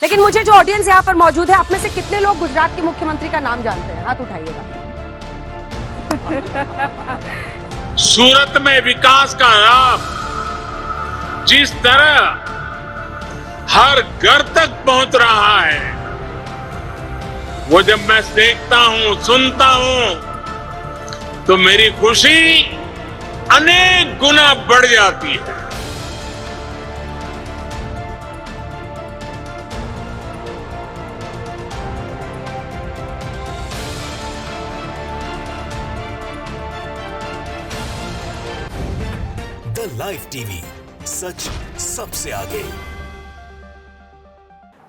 लेकिन मुझे जो ऑडियंस यहाँ पर मौजूद है, आप में से कितने लोग गुजरात के मुख्यमंत्री का नाम जानते हैं? हाथ उठाइएगा। सूरत में विकास का लाभ जिस तरह हर घर तक पहुंच रहा है, वो जब मैं देखता हूं, सुनता हूं, तो मेरी खुशी अनेक गुना बढ़ जाती है। द लाइव टीवी, सच सबसे आगे।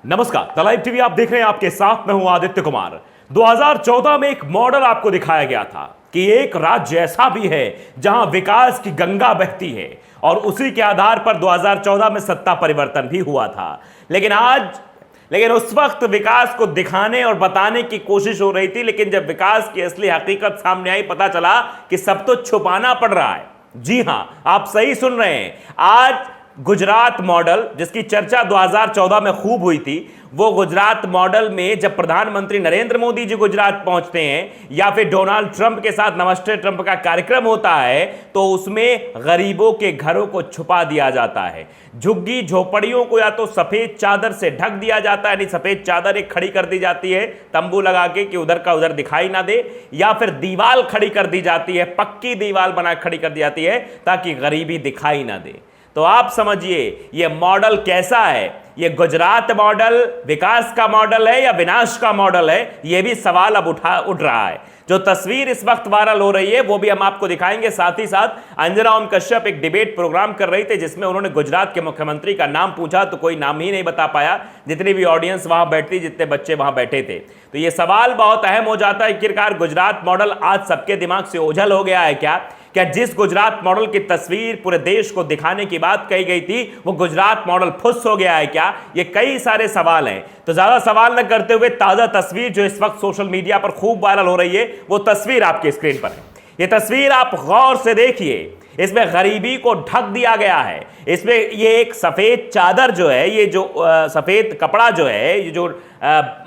नमस्कार, द लाइव टीवी आप देख रहे हैं, आपके साथ मैं हूं आदित्य कुमार। 2014 में एक मॉडल आपको दिखाया गया था कि एक राज्य ऐसा भी है जहां विकास की गंगा बहती है, और उसी के आधार पर 2014 में सत्ता परिवर्तन भी हुआ था। लेकिन उस वक्त विकास को दिखाने और बताने की कोशिश हो रही थी, लेकिन जब विकास की असली हकीकत सामने आई, पता चला कि सब तो छुपाना पड़ रहा है। जी हां, आप सही सुन रहे हैं। आज गुजरात मॉडल, जिसकी चर्चा 2014 में खूब हुई थी, वो गुजरात मॉडल में जब प्रधानमंत्री नरेंद्र मोदी जी गुजरात पहुंचते हैं या फिर डोनाल्ड ट्रंप के साथ नमस्ते ट्रंप का कार्यक्रम होता है, तो उसमें गरीबों के घरों को छुपा दिया जाता है। झुग्गी झोपड़ियों को या तो सफेद चादर से ढक दिया जाता है, यानी सफेद चादर एक खड़ी कर दी जाती है तंबू लगा के कि उधर का उधर दिखाई ना दे, या फिर दीवार खड़ी कर दी जाती है, पक्की दीवार बना खड़ी कर दी जाती है ताकि गरीबी दिखाई ना दे। तो आप समझिए ये मॉडल कैसा है। ये गुजरात मॉडल विकास का मॉडल है या विनाश का मॉडल है, ये भी सवाल अब उठ रहा है। जो तस्वीर इस वक्त वायरल हो रही है वो भी हम आपको दिखाएंगे। साथ ही साथ अंजना ओम कश्यप एक डिबेट प्रोग्राम कर रही थी, जिसमें उन्होंने गुजरात के मुख्यमंत्री का नाम पूछा तो कोई नाम ही नहीं बता पाया, जितनी भी ऑडियंस वहां बैठती, जितने बच्चे वहां बैठे थे। तो ये सवाल बहुत अहम हो जाता है, आखिरकार गुजरात मॉडल आज सबके दिमाग से ओझल हो गया है क्या जिस गुजरात मॉडल की तस्वीर पूरे देश को दिखाने की बात कही गई थी, वो गुजरात मॉडल फुस हो गया है क्या? ये कई सारे सवाल हैं। तो ज्यादा सवाल न करते हुए ताजा तस्वीर जो इस वक्त सोशल मीडिया पर खूब वायरल हो रही है, वो तस्वीर आपके स्क्रीन पर है। ये तस्वीर आप गौर से देखिए, इसमें गरीबी को ढक दिया गया है। इसमें ये एक सफेद चादर जो है, ये जो सफेद कपड़ा जो है, ये जो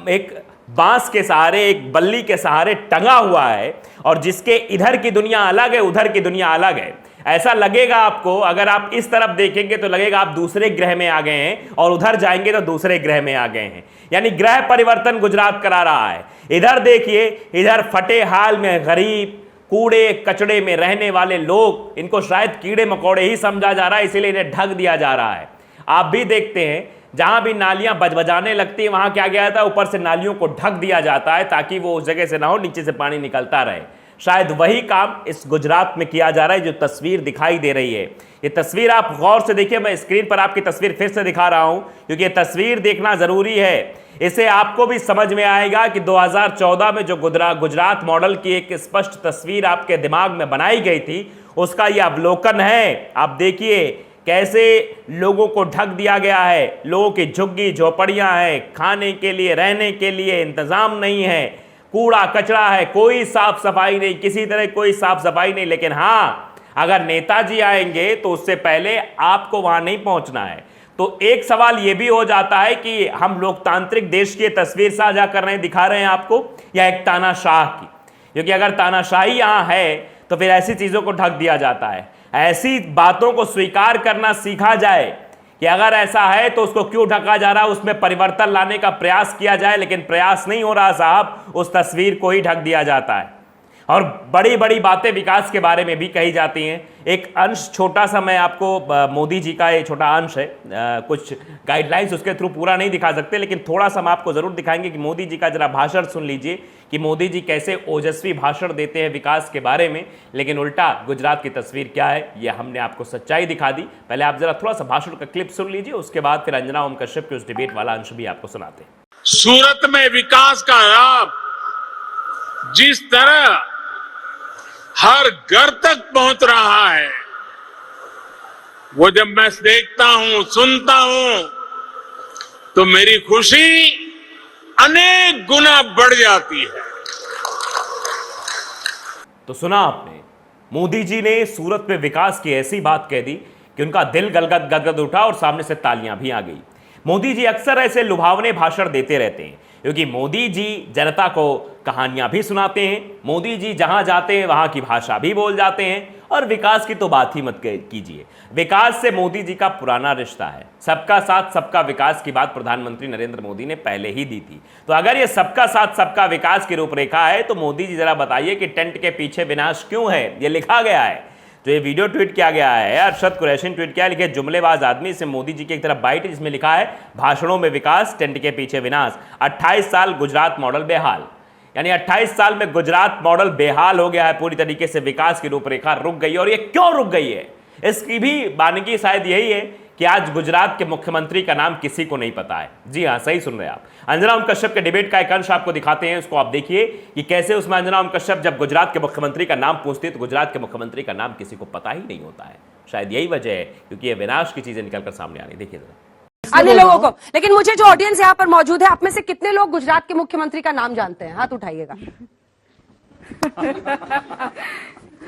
एक बांस के सहारे, एक बल्ली के सहारे टंगा हुआ है, और जिसके इधर की दुनिया अलग है, उधर की दुनिया अलग है। ऐसा लगेगा आपको, अगर आप इस तरफ देखेंगे तो लगेगा आप दूसरे ग्रह में आ गए हैं, और उधर जाएंगे तो दूसरे ग्रह में आ गए हैं। यानी ग्रह परिवर्तन गुजरात करा रहा है। इधर देखिए, इधर फटे हाल में गरीब, कूड़े कचड़े में रहने वाले लोग, इनको शायद कीड़े मकोड़े ही समझा जा रहा है, इसीलिए इन्हें ढक दिया जा रहा है। आप भी देखते हैं, जहां भी नालियां बजबजाने लगती है, वहां क्या गया था, ऊपर से नालियों को ढक दिया जाता है ताकि वो उस जगह से ना हो, नीचे से पानी निकलता रहे। शायद वही काम इस गुजरात में किया जा रहा है, जो तस्वीर दिखाई दे रही है। ये तस्वीर आप गौर से देखिए, मैं स्क्रीन पर आपकी तस्वीर फिर से दिखा रहा हूं, क्योंकि ये तस्वीर देखना जरूरी है। इससे आपको भी समझ में आएगा कि 2014 में जो गुजरात मॉडल की एक स्पष्ट तस्वीर आपके दिमाग में बनाई गई थी, उसका ये अवलोकन है। आप देखिए कैसे लोगों को ढक दिया गया है। लोगों की झुग्गी झोपड़ियां हैं, खाने के लिए, रहने के लिए इंतजाम नहीं है, कूड़ा कचरा है, कोई साफ सफाई नहीं, किसी तरह कोई साफ सफाई नहीं। लेकिन हाँ, अगर नेताजी आएंगे तो उससे पहले आपको वहां नहीं पहुंचना है। तो एक सवाल यह भी हो जाता है कि हम लोकतांत्रिक देश की तस्वीर साझा कर रहे हैं, दिखा रहे हैं आपको, या एक तानाशाह की? क्योंकि अगर तानाशाही यहां है तो फिर ऐसी चीजों को ढक दिया जाता है। ऐसी बातों को स्वीकार करना सीखा जाए कि अगर ऐसा है तो उसको क्यों ढका जा रहा है, उसमें परिवर्तन लाने का प्रयास किया जाए। लेकिन प्रयास नहीं हो रहा साहब, उस तस्वीर को ही ढक दिया जाता है। और बड़ी बड़ी बातें विकास के बारे में भी कही जाती हैं। एक अंश छोटा सा मैं आपको, मोदी जी का ये छोटा अंश है, कुछ गाइडलाइंस उसके थ्रू पूरा नहीं दिखा सकते, लेकिन थोड़ा सा हम आपको जरूर दिखाएंगे कि मोदी जी का जरा भाषण सुन लीजिए कि मोदी जी कैसे ओजस्वी भाषण देते हैं विकास के बारे में। लेकिन उल्टा गुजरात की तस्वीर क्या है, ये हमने आपको सच्चाई दिखा दी। पहले आप जरा थोड़ा सा भाषण का क्लिप सुन लीजिए, उसके बाद फिर अंजना ओम कश्यप के उस डिबेट वाला अंश भी आपको सुनाते हैं। सूरत में विकास का लाभ जिस तरह हर घर तक पहुंच रहा है, वो जब मैं देखता हूं, सुनता हूं, तो मेरी खुशी अनेक गुना बढ़ जाती है। तो सुना आपने, मोदी जी ने सूरत में विकास की ऐसी बात कह दी कि उनका दिल गदगद उठा और सामने से तालियां भी आ गई। मोदी जी अक्सर ऐसे लुभावने भाषण देते रहते हैं क्योंकि मोदी जी जनता को कहानियां भी सुनाते हैं, मोदी जी जहां जाते हैं वहां की भाषा भी बोल जाते हैं, और विकास की तो बात ही मत कीजिए। विकास से मोदी जी का पुराना रिश्ता है। सबका साथ सबका विकास की बात प्रधानमंत्री नरेंद्र मोदी ने पहले ही दी थी। तो अगर ये सबका साथ सबका विकास की रूपरेखा है तो मोदी जी जरा बताइए कि टेंट के पीछे विनाश क्यों है, ये लिखा गया है। तो ये वीडियो ट्वीट किया गया है, अरशद कुरैशी ने ट्वीट किया, लिखे जुमलेबाज आदमी, से मोदी जी की एक तरफ बाइट जिसमें लिखा है भाषणों में विकास, टेंट के पीछे विनाश। 28 साल गुजरात मॉडल बेहाल, यानी 28 साल में गुजरात मॉडल बेहाल हो गया है पूरी तरीके से, विकास की रूपरेखा रुक गई है। और ये क्यों रुक गई है, इसकी भी बानगी शायद यही है कि आज गुजरात के मुख्यमंत्री का नाम किसी को नहीं पता है। जी हां, सही सुन रहे हैं आप। अंजना ओम कश्यप के डिबेट का एक अंश आपको दिखाते हैं, उसको आप देखिए कि कैसे उसमें अंजना ओम कश्यप जब गुजरात के मुख्यमंत्री का नाम पूछती है तो गुजरात के मुख्यमंत्री का नाम किसी को पता ही नहीं होता है। शायद यही वजह है, क्योंकि ये विनाश की चीजें निकलकर सामने आ रही। देखिए जरा अन्य लोगों को। लेकिन मुझे जो ऑडियंस यहाँ पर मौजूद है, आप में से कितने लोग गुजरात के मुख्यमंत्री का नाम जानते हैं? हाथ उठाइएगा।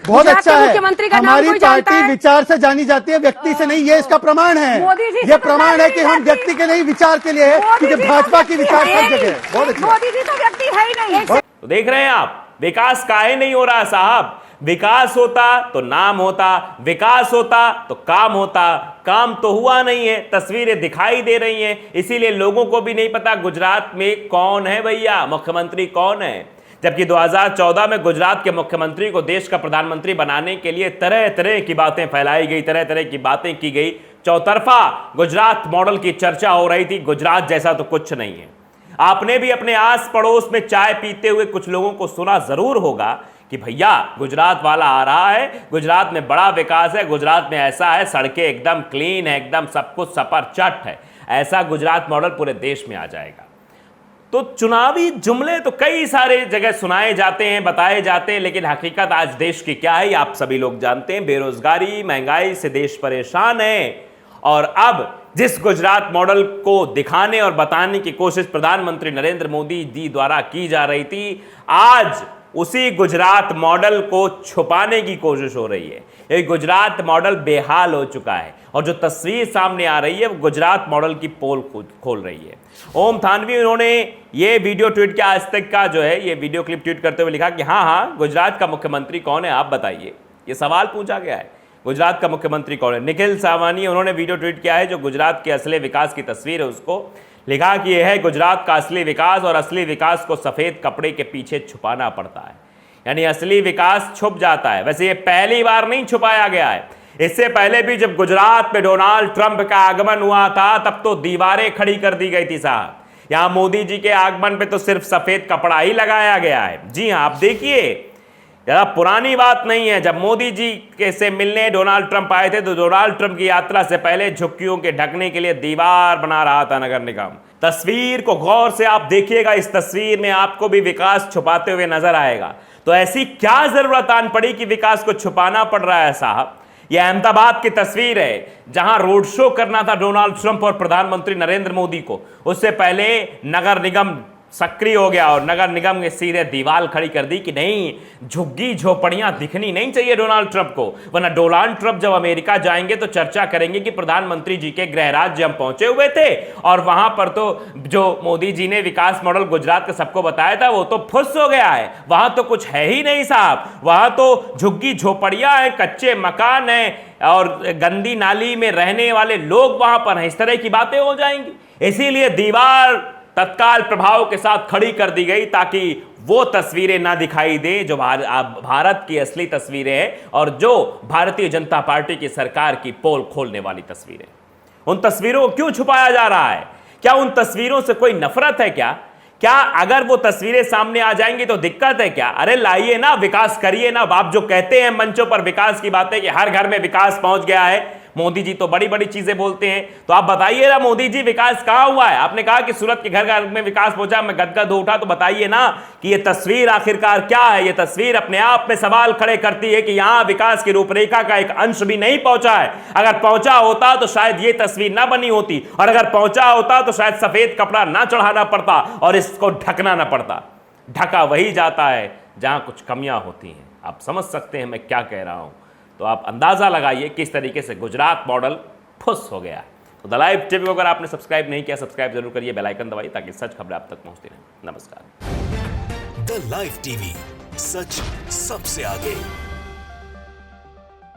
बहुत गुजरात अच्छा के है। मुख्यमंत्री का नाम हमारी कोई जानता पार्टी है? विचार से जानी जाती है, व्यक्ति से नहीं। ये इसका प्रमाण है। मोदी जी से ये तो प्रमाण जानी है कि हम जाती। व्यक्ति के नहीं विचार के लिए है, मोदी क्योंकि जी तो भाजपा की व्यक्ति विचार है सब ही जगह है। नहीं। बहुत अच्छा। मोदी जी तो व्यक्ति है ही नहीं। तो देख रहे हैं आप, विकास काहे नहीं हो रहा साहब। विकास होता तो नाम होता, विकास होता तो काम होता। काम तो हुआ नहीं है, तस्वीरें दिखाई दे रही हैं, इसीलिए लोगों को भी नहीं पता गुजरात में कौन है भैया, मुख्यमंत्री कौन है। जबकि 2014 में गुजरात के मुख्यमंत्री को देश का प्रधानमंत्री बनाने के लिए तरह तरह की बातें फैलाई गई, तरह तरह की बातें की गई। चौतरफा गुजरात मॉडल की चर्चा हो रही थी। गुजरात जैसा तो कुछ नहीं है। आपने भी अपने आस पड़ोस में चाय पीते हुए कुछ लोगों को सुना जरूर होगा कि भैया गुजरात वाला आ रहा है, गुजरात में बड़ा विकास है, गुजरात में ऐसा है, सड़कें एकदम क्लीन है, एकदम सब कुछ सपरचट है। ऐसा गुजरात मॉडल पूरे देश में आ जाएगा। तो चुनावी जुमले तो कई सारे जगह सुनाए जाते हैं, बताए जाते हैं, लेकिन हकीकत आज देश की क्या है आप सभी लोग जानते हैं। बेरोजगारी, महंगाई से देश परेशान है। और अब जिस गुजरात मॉडल को दिखाने और बताने की कोशिश प्रधानमंत्री नरेंद्र मोदी जी द्वारा की जा रही थी, आज उसी गुजरात मॉडल को छुपाने की कोशिश हो रही है। ये गुजरात मॉडल बेहाल हो चुका है और जो तस्वीर सामने आ रही है वो गुजरात मॉडल की पोल खोल रही है। ओम थानवी उन्होंने ये वीडियो ट्वीट किया, आज तक का जो है ये वीडियो क्लिप ट्वीट करते हुए लिखा कि हाँ, गुजरात का मुख्यमंत्री कौन है आप बताइए। ये सवाल पूछा गया है, गुजरात का मुख्यमंत्री कौन है। निखिल सावनी उन्होंने वीडियो ट्वीट किया है जो गुजरात के असली विकास की तस्वीर है, उसको लिखा कि यह है गुजरात का असली विकास और असली विकास को सफेद कपड़े के पीछे छुपाना पड़ता है, यानी असली विकास छुप जाता है। वैसे ये पहली बार नहीं छुपाया गया है, इससे पहले भी जब गुजरात में डोनाल्ड ट्रंप का आगमन हुआ था तब तो दीवारें खड़ी कर दी गई थी साहब। यहां मोदी जी के आगमन पे तो सिर्फ सफेद कपड़ा ही लगाया गया है। जी हां, आप देखिए, ज्यादा पुरानी बात नहीं है। जब मोदी जी के से मिलने डोनाल्ड ट्रंप आए थे तो डोनाल्ड ट्रंप की यात्रा से पहले झुग्गियों के ढकने के लिए दीवार बना रहा था नगर निगम। तस्वीर को गौर से आप देखिएगा, इस तस्वीर में आपको भी विकास छुपाते हुए नजर आएगा। तो ऐसी क्या जरूरत आन पड़ी कि विकास को छुपाना पड़ रहा है साहब। यह अहमदाबाद की तस्वीर है जहां रोड शो करना था डोनाल्ड ट्रंप और प्रधानमंत्री नरेंद्र मोदी को। उससे पहले नगर निगम सक्रिय हो गया और नगर निगम ने सीधे दीवार खड़ी कर दी कि नहीं, झुग्गी झोपड़ियां दिखनी नहीं चाहिए डोनाल्ड ट्रंप को, वरना डोनाल्ड ट्रंप जब अमेरिका जाएंगे तो चर्चा करेंगे कि प्रधानमंत्री जी के गृह राज्य हम पहुंचे हुए थे और वहां पर तो जो मोदी जी ने विकास मॉडल गुजरात का सबको बताया था वो तो फुस हो गया है, वहां तो कुछ है ही नहीं साहब। वहां तो झुग्गी झोपड़ियां हैं, कच्चे मकान हैं और गंदी नाली में रहने वाले लोग वहां पर हैं। इस तरह की बातें हो जाएंगी, इसीलिए दीवार तत्काल प्रभाव के साथ खड़ी कर दी गई ताकि वो तस्वीरें ना दिखाई दे जो भारत की असली तस्वीरें हैं और जो भारतीय जनता पार्टी की सरकार की पोल खोलने वाली तस्वीरें। उन तस्वीरों को क्यों छुपाया जा रहा है? क्या उन तस्वीरों से कोई नफरत है क्या अगर वो तस्वीरें सामने आ जाएंगी तो दिक्कत है क्या? अरे लाइए ना, विकास करिए ना। आप जो कहते हैं मंचों पर विकास की बातें कि हर घर में विकास पहुंच गया है, मोदी जी तो बड़ी बड़ी चीजें बोलते हैं, तो आप बताइए ना मोदी जी विकास कहां हुआ है? आपने कहा कि सूरत के घर घर में विकास पहुंचा, मैं गदगद उठा, तो बताइए ना कि ये तस्वीर आखिरकार क्या है। ये तस्वीर अपने आप में सवाल खड़े करती है कि यहां विकास की रूपरेखा का एक अंश भी नहीं पहुंचा है। अगर पहुंचा होता तो शायद ये तस्वीर ना बनी होती और अगर पहुंचा होता तो शायद सफेद कपड़ा ना चढ़ाना पड़ता और इसको ढकना ना पड़ता। ढका वही जाता है जहां कुछ कमियां होती हैं। आप समझ सकते हैं मैं क्या कह रहा हूं। तो आप अंदाजा लगाइए किस तरीके से गुजरात मॉडल फुस हो गया है। तो द लाइव टीवी को अगर आपने सब्सक्राइब नहीं किया, सब्सक्राइब जरूर करिए, बेल आइकन दबाइए ताकि सच खबरें आप तक पहुंचती रहें। नमस्कार। द लाइव टीवी, सच सबसे आगे।